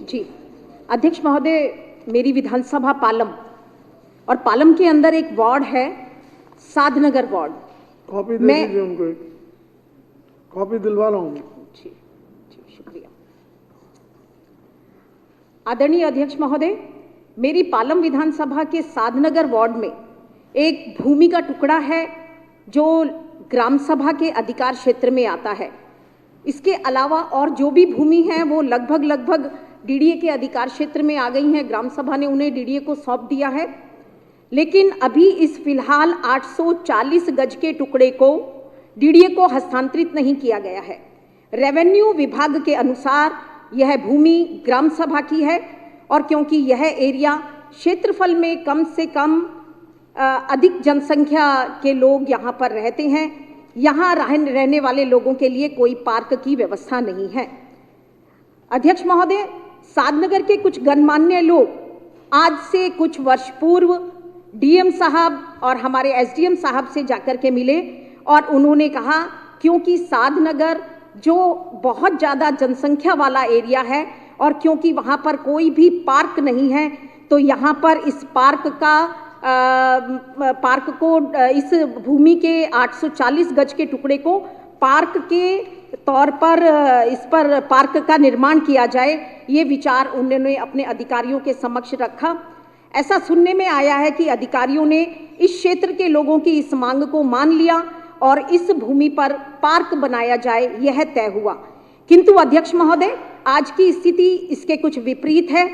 जी, अध्यक्ष महोदय, मेरी विधानसभा पालम और पालम के अंदर एक वार्ड है साधनगर वार्ड। कॉपी दे दीजिए उनको, एक कॉपी दिलवा रहा हूँ। जी जी, शुक्रिया। आदरणीय अध्यक्ष महोदय, मेरी पालम विधानसभा के साधनगर वार्ड में एक भूमि का टुकड़ा है जो ग्राम सभा के अधिकार क्षेत्र में आता है। इसके अलावा और जो भी भूमि है वो लगभग डीडीए के अधिकार क्षेत्र में आ गई हैं। ग्राम सभा ने उन्हें डीडीए को सौंप दिया है, लेकिन अभी इस फिलहाल 840 गज के टुकड़े को डीडीए को हस्तांतरित नहीं किया गया है। रेवेन्यू विभाग के अनुसार यह भूमि ग्राम सभा की है और क्योंकि यह एरिया क्षेत्रफल में कम से कम अधिक जनसंख्या के लोग यहाँ पर रहते हैं, यहाँ रहने वाले लोगों के लिए कोई पार्क की व्यवस्था नहीं है। अध्यक्ष महोदय, साधनगर के कुछ गणमान्य लोग आज से कुछ वर्ष पूर्व डीएम साहब और हमारे एसडीएम साहब से जाकर के मिले और उन्होंने कहा क्योंकि साधनगर जो बहुत ज़्यादा जनसंख्या वाला एरिया है और क्योंकि वहाँ पर कोई भी पार्क नहीं है, तो यहाँ पर इस पार्क को इस भूमि के 840 गज के टुकड़े को पार्क के तौर पर इस पर पार्क का निर्माण किया जाए, ये विचार उन्होंने अपने अधिकारियों के समक्ष रखा। ऐसा सुनने में आया है कि अधिकारियों ने इस क्षेत्र के लोगों की इस मांग को मान लिया और इस भूमि पर पार्क बनाया जाए, यह तय हुआ। किंतु अध्यक्ष महोदय, आज की स्थिति इसके कुछ विपरीत है।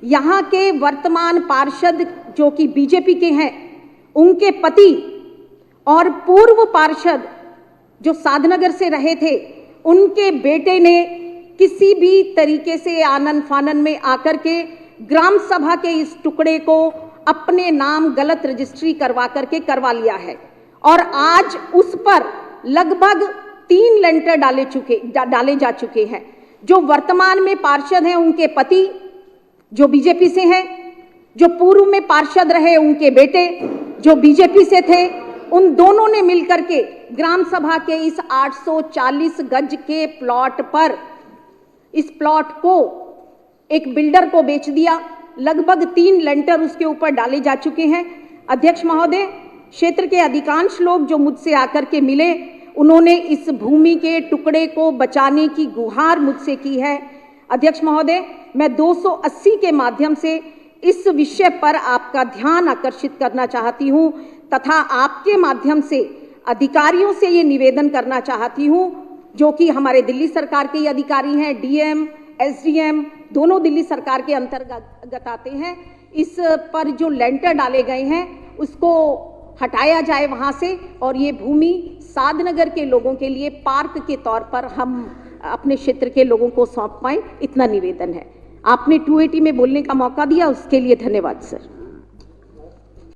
यहाँ के वर्तमान पार्षद जो कि बीजेपी के हैं, उनके पति और पूर्व पार्षद जो साधनगर से रहे थे, उनके बेटे ने किसी भी तरीके से आनन फानन में आकर के ग्राम सभा के इस टुकड़े को अपने नाम गलत रजिस्ट्री करवा करके करवा लिया है और आज उस पर लगभग 3 लेंटर डाले जा चुके हैं। जो वर्तमान में पार्षद हैं उनके पति जो बीजेपी से हैं, जो पूर्व में पार्षद रहे उनके बेटे जो बीजेपी से थे, उन दोनों ने मिलकर के ग्राम सभा के इस 840 गज के प्लॉट पर इस प्लॉट को एक बिल्डर को बेच दिया। लगभग 3 लेंटर उसके ऊपर डाले जा चुके हैं। अध्यक्ष महोदय, क्षेत्र के अधिकांश लोग जो मुझसे आकर के मिले, उन्होंने इस भूमि के टुकड़े को बचाने की गुहार मुझसे की है। अध्यक्ष महोदय, मैं 280 के माध्यम से इस विषय पर आपका ध्यान आकर्षित करना चाहती हूँ तथा आपके माध्यम से अधिकारियों से ये निवेदन करना चाहती हूँ जो कि हमारे दिल्ली सरकार के अधिकारी हैं, डीएम एसडीएम दोनों दिल्ली सरकार के अंतर्गत आते हैं। इस पर जो लेंटर डाले गए हैं उसको हटाया जाए वहाँ से और ये भूमि साधनगर के लोगों के लिए पार्क के तौर पर हम अपने क्षेत्र के लोगों को सौंप पाएं, इतना निवेदन है। आपने 280 में बोलने का मौका दिया, उसके लिए धन्यवाद सर।